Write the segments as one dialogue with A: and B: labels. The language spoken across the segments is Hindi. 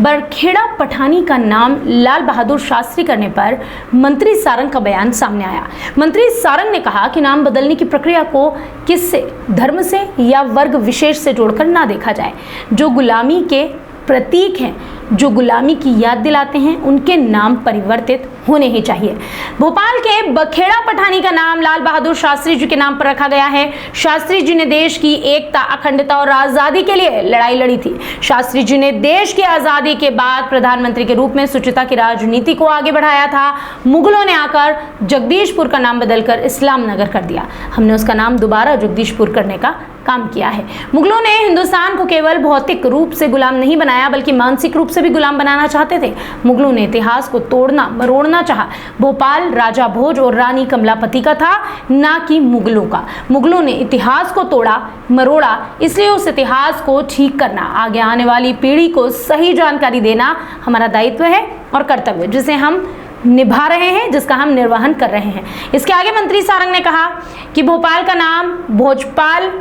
A: बरखेड़ा पठानी का नाम लाल बहादुर शास्त्री करने पर मंत्री सारंग का बयान सामने आया। मंत्री सारंग ने कहा कि नाम बदलने की प्रक्रिया को किससे, धर्म से या वर्ग विशेष से जोड़कर ना देखा जाए। जो गुलामी के प्रतीक हैं, जो गुलामी की याद दिलाते हैं, उनके नाम परिवर्तित होने ही चाहिए। भोपाल के बरखेड़ा पठानी का नाम लाल बहादुर शास्त्री जी के नाम पर रखा गया है। शास्त्री जी ने देश की एकता, अखंडता और आजादी के लिए लड़ाई लड़ी थी। शास्त्री जी ने देश की आजादी के बाद प्रधानमंत्री के रूप में शुचिता की राजनीति को आगे बढ़ाया था। मुगलों ने आकर जगदीशपुर का नाम बदलकर इस्लाम नगर कर दिया। हमने उसका नाम दोबारा जगदीशपुर करने का काम किया है। मुगलों ने हिंदुस्तान को केवल भौतिक रूप से गुलाम नहीं बनाया, बल्कि मानसिक रूप से भी गुलाम बनाना चाहते थे। मुगलों ने इतिहास को तोड़ना, मरोड़ना चाहा। भोपाल राजा भोज और रानी कमलापति का था, ना कि मुगलों का। मुगलों ने इतिहास को तोड़ा, मरोड़ा, इसलिए उस इतिहास को ठीक करना, आगे आने वाली पीढ़ी को सही जानकारी देना हमारा दायित्व है और कर्तव्य, जिसे हम निभा रहे हैं, जिसका हम निर्वहन कर रहे हैं। इसके आगे मंत्री सारंग ने कहा कि भोपाल का नाम भोजपाल,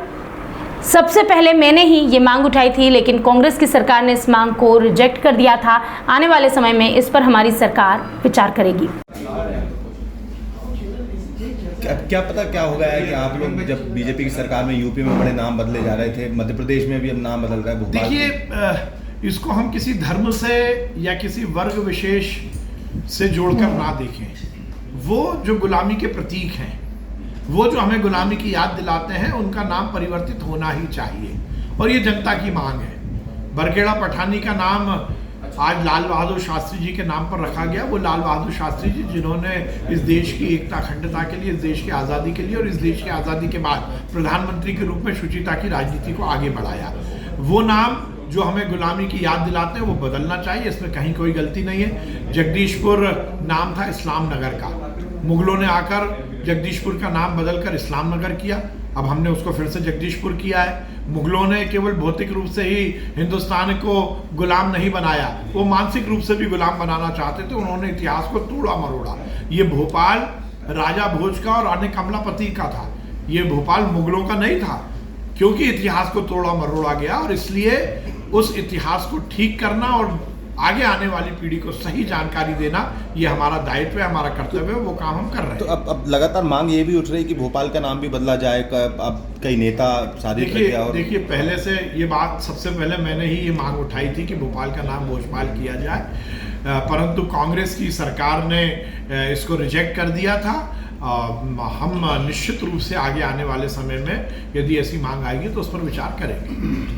A: सबसे पहले मैंने ही ये मांग उठाई थी, लेकिन कांग्रेस की सरकार ने इस मांग को रिजेक्ट कर दिया था। आने वाले समय में इस पर हमारी सरकार विचार करेगी।
B: क्या पता क्या हो गया है कि आप लोग जब बीजेपी की सरकार में यूपी में बड़े नाम बदले जा रहे थे, मध्य प्रदेश में भी अब नाम बदल रहा है।
C: देखिए, इसको हम किसी धर्म से या किसी वर्ग विशेष से जोड़कर ना देखें। वो जो गुलामी के प्रतीक हैं, वो जो हमें गुलामी की याद दिलाते हैं, उनका नाम परिवर्तित होना ही चाहिए और ये जनता की मांग है। बरखेड़ा पठानी का नाम आज लाल बहादुर शास्त्री जी के नाम पर रखा गया। वो लाल बहादुर शास्त्री जी जिन्होंने इस देश की एकता, अखंडता के लिए, इस देश की आज़ादी के लिए और इस देश की आज़ादी के बाद प्रधानमंत्री के रूप में शुचिता की राजनीति को आगे बढ़ाया। वो नाम जो हमें गुलामी की याद दिलाते हैं वो बदलना चाहिए, इसमें कहीं कोई गलती नहीं है। जगदीशपुर नाम था इस्लाम नगर का, मुगलों ने आकर जगदीशपुर का नाम बदलकर इस्लाम नगर किया। अब हमने उसको फिर से जगदीशपुर किया है। मुगलों ने केवल भौतिक रूप से ही हिंदुस्तान को गुलाम नहीं बनाया, वो मानसिक रूप से भी गुलाम बनाना चाहते थे। उन्होंने इतिहास को तोड़ा मरोड़ा। ये भोपाल राजा भोज का और रानी कमलापति का था, ये भोपाल मुगलों का नहीं था, क्योंकि इतिहास को तोड़ा मरोड़ा गया और इसलिए उस इतिहास को ठीक करना और आगे आने वाली पीढ़ी को सही जानकारी देना, ये हमारा दायित्व है, हमारा कर्तव्य है। वो काम हम कर रहे हैं।
B: तो अब लगातार मांग ये भी उठ रही है कि भोपाल का नाम भी बदला जाए। अब कई नेता शादी
C: देखिए, पहले से ये बात, सबसे पहले मैंने ही ये मांग उठाई थी कि भोपाल का नाम भोजपाल किया जाए, परंतु कांग्रेस की सरकार ने इसको रिजेक्ट कर दिया था। हम निश्चित रूप से आगे आने वाले समय में यदि ऐसी मांग आएगी तो उस पर विचार करेंगे।